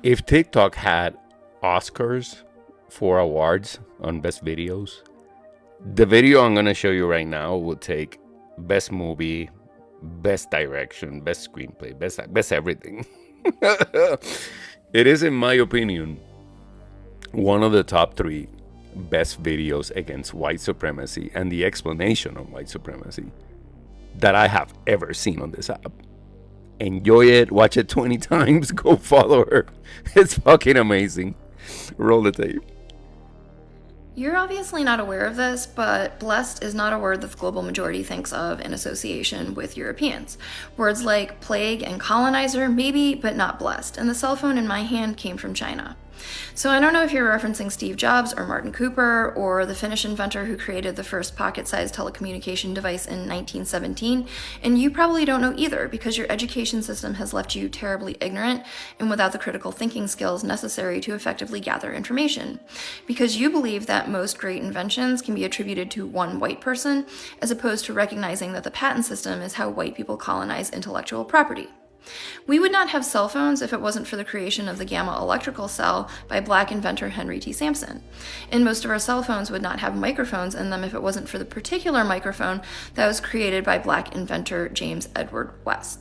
If TikTok had Oscars for awards on best videos, the video I'm gonna show you right now would take best movie, best direction, best screenplay, best everything. It is, in my opinion, one of the top three best videos against white supremacy and the explanation of white supremacy that I have ever seen on this app. Enjoy it, watch it 20 times, go follow her. It's fucking amazing. Roll the tape. You're obviously not aware of this, but blessed is not a word that the global majority thinks of in association with Europeans. Words like plague and colonizer, maybe, but not blessed. And the cell phone in my hand came from China. So I don't know if you're referencing Steve Jobs or Martin Cooper or the Finnish inventor who created the first pocket-sized telecommunication device in 1917, and you probably don't know either because your education system has left you terribly ignorant and without the critical thinking skills necessary to effectively gather information. Because you believe that most great inventions can be attributed to one white person, as opposed to recognizing that the patent system is how white people colonize intellectual property. We would not have cell phones if it wasn't for the creation of the gamma electrical cell by black inventor Henry T. Sampson. And most of our cell phones would not have microphones in them if it wasn't for the particular microphone that was created by black inventor James Edward West.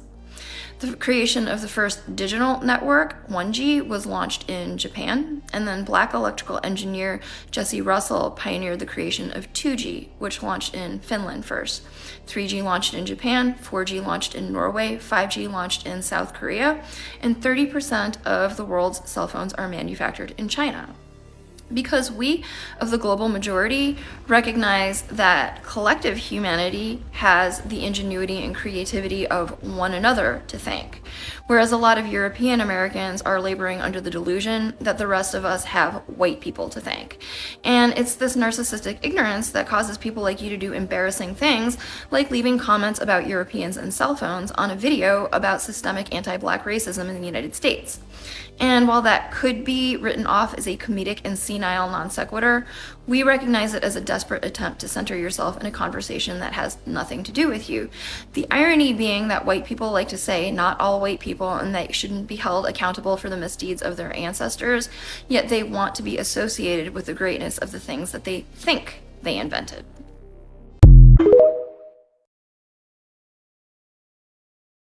The creation of the first digital network, 1G, was launched in Japan, and then black electrical engineer Jesse Russell pioneered the creation of 2G, which launched in Finland first. 3G launched in Japan, 4G launched in Norway, 5G launched in South Korea, and 30% of the world's cell phones are manufactured in China. Because we, of the global majority, recognize that collective humanity has the ingenuity and creativity of one another to thank, whereas a lot of European Americans are laboring under the delusion that the rest of us have white people to thank. And it's this narcissistic ignorance that causes people like you to do embarrassing things, like leaving comments about Europeans and cell phones on a video about systemic anti-black racism in the United States. And while that could be written off as a comedic and senile non sequitur, we recognize it as a desperate attempt to center yourself in a conversation that has nothing to do with you. The irony being that white people like to say not all white people and they shouldn't be held accountable for the misdeeds of their ancestors, yet they want to be associated with the greatness of the things that they think they invented.